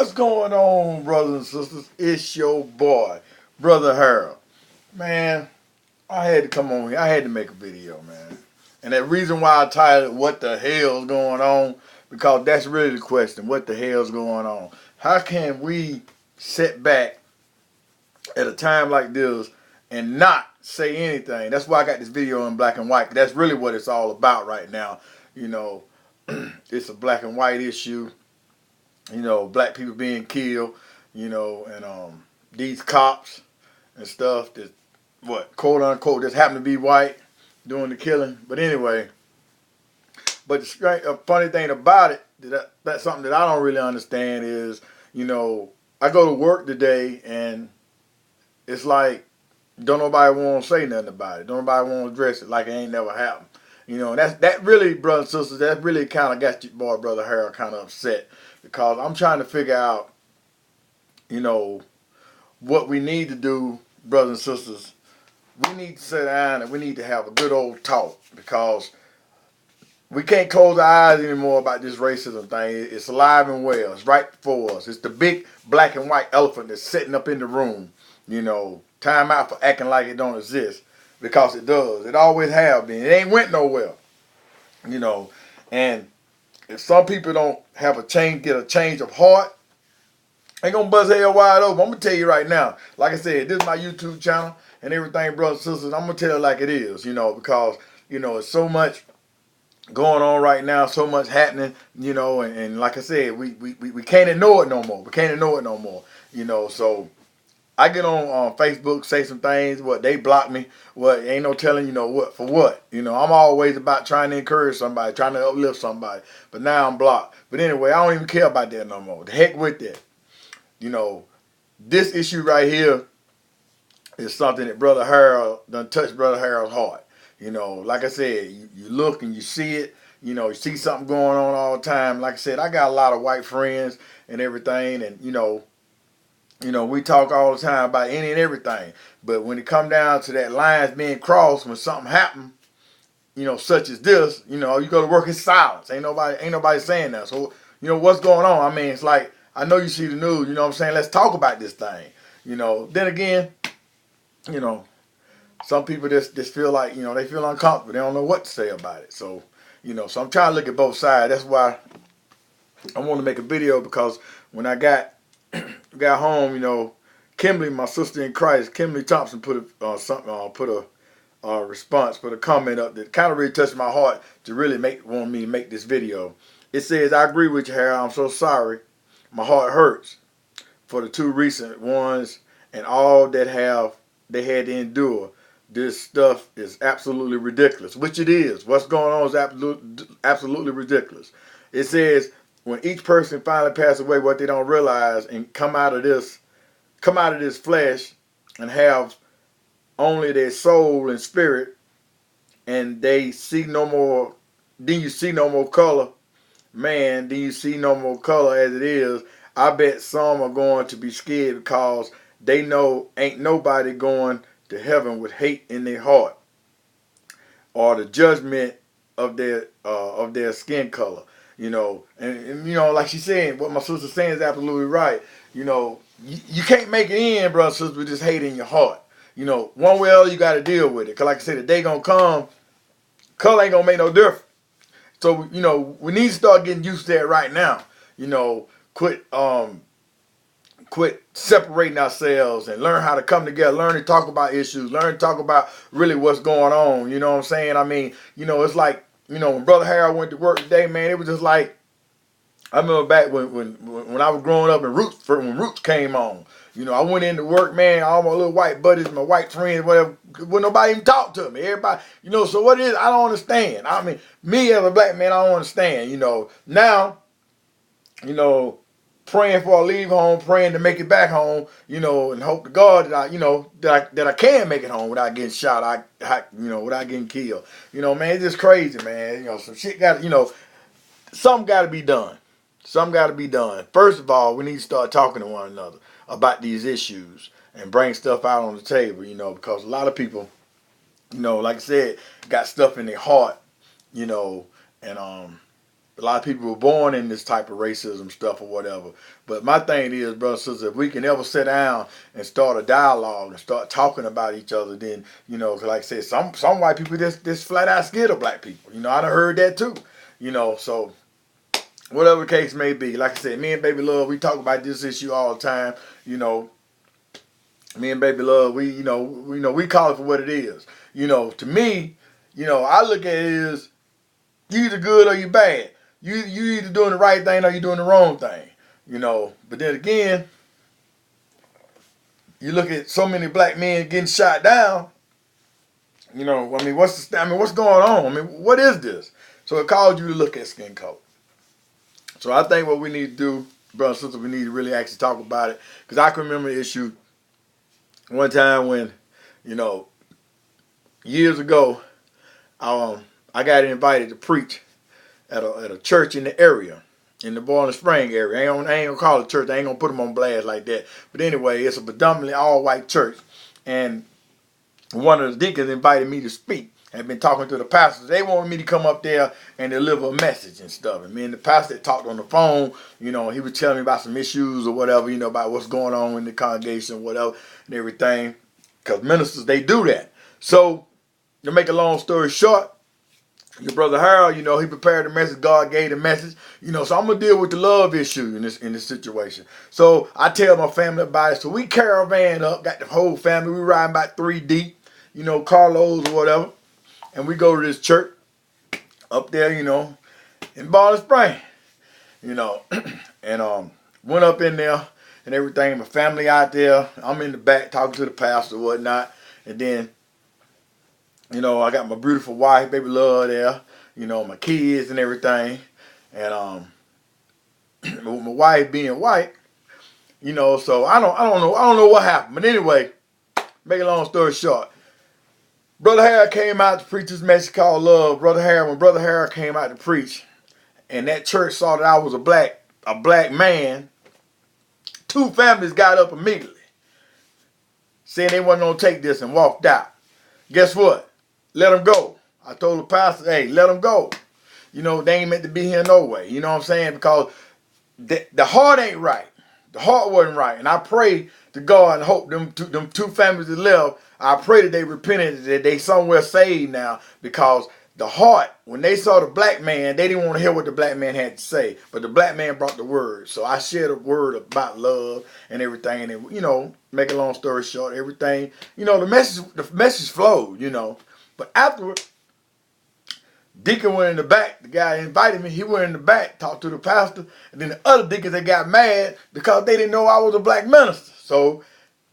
What's going on, brothers and sisters? It's your boy, Brother Harold. Man, I had to come on here. I had to make a video, man. And the reason why I titled "What the Hell's Going On," because that's really the question. What the hell's going on? How can we sit back at a time like this and not say anything? That's why I got this video in black and white. That's really what it's all about right now. You know, it's a black and white issue. Black people being killed, and these cops and stuff that, what, quote unquote, just happen to be white doing the killing. But anyway, but the funny thing about it, that's something that I don't really understand is, I go to work today and it's like, don't nobody want to say nothing about it. Don't nobody want to address it like it ain't never happened. And that really, brothers and sisters, that really kind of got your boy, Brother Harold, kind of upset because I'm trying to figure out, what we need to do, brothers and sisters. We need to sit down and we need to have a good old talk because we can't close our eyes anymore about this racism thing. It's alive and well. It's right before us. It's the big black and white elephant that's sitting up in the room. Time out for acting like it don't exist because it does. It always have been. It ain't went nowhere. And if some people don't get a change of heart, ain't gonna buzz hell wide open. I'm gonna tell you right now. Like I said, this is my YouTube channel and everything, brothers and sisters. I'm gonna tell it like it is, because it's so much going on right now, so much happening, and like I said, we can't ignore it no more. We can't ignore it no more, So I get on Facebook, say some things, what they block me, what ain't no telling, what for what. I'm always about trying to encourage somebody, trying to uplift somebody, but now I'm blocked. But anyway, I don't even care about that no more. The heck with that. You know, this issue right here is something that Brother Harold done touched Brother Harold's heart. Like I said, you look and you see it. You see something going on all the time. Like I said, I got a lot of white friends and everything, and we talk all the time about any and everything. But when it come down to that lines being crossed, when something happen, such as this, you go to work in silence. Ain't nobody saying that. So, what's going on? I mean, it's like, I know you see the news, you know what I'm saying? Let's talk about this thing. Then again, you know, some people just feel like, they feel uncomfortable. They don't know what to say about it. So, so I'm trying to look at both sides. That's why I want to make a video, because when I got home, Kimberly, my sister in Christ, Kimberly Thompson put a response, put a comment up that kind of really touched my heart to really want me to make this video. It says, "I agree with you, Harold. I'm so sorry. My heart hurts for the two recent ones and all that they had to endure. This stuff is absolutely ridiculous," which it is. What's going on is absolutely ridiculous. It says, when each person finally passes away, what they don't realize and come out of this flesh and have only their soul and spirit, and they see no more, then you see no more color. Man, then you see no more color as it is. I bet some are going to be scared because they know ain't nobody going to heaven with hate in their heart or the judgment of their skin color. And like she said, what my sister's saying is absolutely right. You can't make it in, brother, sister, with just hate in your heart. One way or other, you got to deal with it. Cause like I said, the day gonna come, color ain't gonna make no difference. So we need to start getting used to that right now. Quit separating ourselves and learn how to come together, learn to talk about issues, learn to talk about really what's going on. You know what I'm saying? I mean, it's like, when Brother Harold went to work today, man, it was just like, I remember back when I was growing up and when Roots came on. I went into work, man, all my little white buddies, my white friends, whatever, wouldn't nobody even talk to me. Everybody, so what it is, I don't understand. I mean, me as a black man, I don't understand. Now, praying for I leave home, praying to make it back home, and hope to God that I can make it home without getting shot, without getting killed. Man, it's just crazy, man. Some shit something got to be done. Something got to be done. First of all, we need to start talking to one another about these issues and bring stuff out on the table, because a lot of people, like I said, got stuff in their heart, and A lot of people were born in this type of racism stuff or whatever. But my thing is, brothers and sisters, if we can ever sit down and start a dialogue and start talking about each other, then, you know, 'cause like I said, some white people just flat out scared of black people. You know, I done heard that too. You know, so whatever the case may be, like I said, me and Baby Love, we talk about this issue all the time. You know, me and Baby Love, we call it for what it is. You know, to me, you know, I look at it as you either good or you bad. You either doing the right thing or you doing the wrong thing. You know, but then again, you look at so many black men getting shot down. You know, I mean, what's going on? I mean, what is this? So it calls you to look at skin color. So I think what we need to do, brothers and sisters, we need to really actually talk about it. Because I can remember the issue one time when, you know, years ago, I got invited to preach at a church in the area, in the Boiling Spring area. I ain't gonna call it church. I ain't gonna put them on blast like that. But anyway, it's a predominantly all-white church, and one of the deacons invited me to speak. I've been talking to the pastors. They wanted me to come up there and deliver a message and stuff. And me and the pastor talked on the phone. You know, he was telling me about some issues or whatever, you know, about what's going on in the congregation, whatever, and everything. Because ministers, they do that. So, to make a long story short, your brother Harold, you know, he prepared the message. God gave the message. You know, so I'm going to deal with the love issue in this situation. So, I tell my family about it. So, we caravan up, got the whole family. We riding about 3 deep, you know, carloads or whatever. And we go to this church up there, you know, in Boiling Spring, you know, and went up in there and everything. My family out there. I'm in the back talking to the pastor and whatnot. And then, you know, I got my beautiful wife, Baby Love there, you know, my kids and everything. And my wife being white, you know, so I don't know what happened. But anyway, make a long story short. Brother Harold came out to preach this message called love. When Brother Harold came out to preach, and that church saw that I was a black man, 2 families got up immediately, saying they wasn't gonna take this and walked out. Guess what? Let them go. I told the pastor, hey, let them go. You know, they ain't meant to be here no way. You know what I'm saying? Because the heart ain't right. The heart wasn't right. And I pray to God and hope them two families that left, I pray that they repented, that they somewhere saved now, because the heart, when they saw the black man, they didn't want to hear what the black man had to say. But the black man brought the word. So I shared a word about love and everything. And, you know, make a long story short, everything, you know, the message flowed, you know. But afterward, Deacon went in the back. The guy invited me. He went in the back, talked to the pastor. And then the other deacons, they got mad because they didn't know I was a black minister. So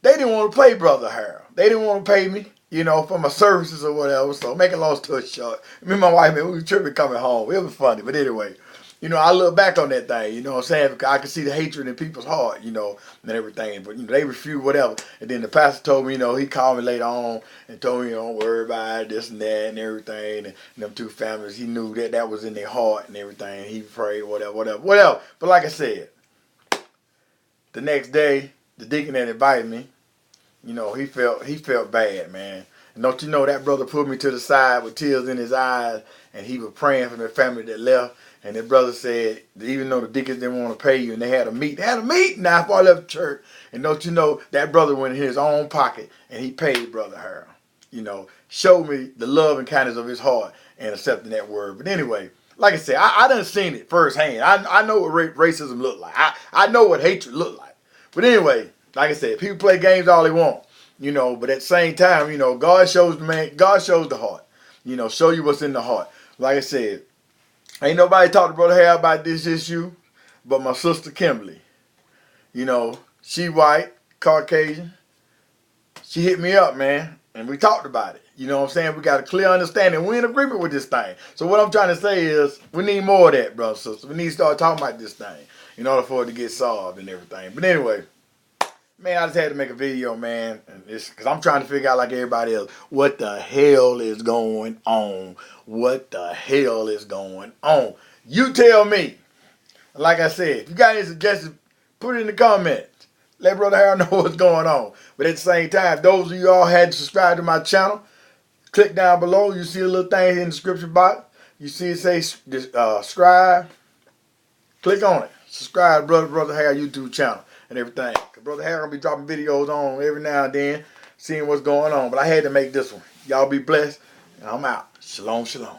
they didn't want to pay Brother Harold. They didn't want to pay me, you know, for my services or whatever. So make a long story short, me and my wife, man, we were tripping coming home. It was funny. But anyway, you know, I look back on that thing, you know what I'm saying? Because I could see the hatred in people's heart, you know, and everything. But, you know, they refused whatever. And then the pastor told me, you know, he called me later on and told me, you know, don't worry about it, this and that and everything. And them 2 families, he knew that was in their heart and everything. He prayed, whatever. But like I said, the next day, the deacon that invited me, you know, he felt bad, man. And don't you know, that brother pulled me to the side with tears in his eyes, and he was praying for the family that left. And that brother said, even though the deacons didn't want to pay you, and they had a meeting now before I left the church. And don't you know, that brother went in his own pocket, and he paid Brother Harold. You know, showed me the love and kindness of his heart and accepting that word. But anyway, like I said, I done seen it firsthand. I know what racism looked like. I know what hatred looked like. But anyway, like I said, people play games all they want. You know, but at the same time, you know, God shows the heart. You know, show you what's in the heart. Like I said, ain't nobody talked to Brother Harold about this issue but my sister Kimberly. You know, she white, Caucasian. She hit me up, man, and we talked about it. You know what I'm saying? We got a clear understanding. We're in agreement with this thing. So what I'm trying to say is we need more of that, brothers and sisters. We need to start talking about this thing in order for it to get solved and everything. But anyway, man, I just had to make a video, man, and it's because I'm trying to figure out, like everybody else, what the hell is going on? What the hell is going on? You tell me. Like I said, if you got any suggestions, put it in the comments. Let Brother Harold know what's going on. But at the same time, those of you all hadn't subscribed to my channel, click down below. You see a little thing in the description box. You see it say subscribe. Click on it. Subscribe to Brother Hair YouTube channel and everything. Cause Brother Hair gonna be dropping videos on every now and then, seeing what's going on. But I had to make this one. Y'all be blessed, and I'm out. Shalom, shalom.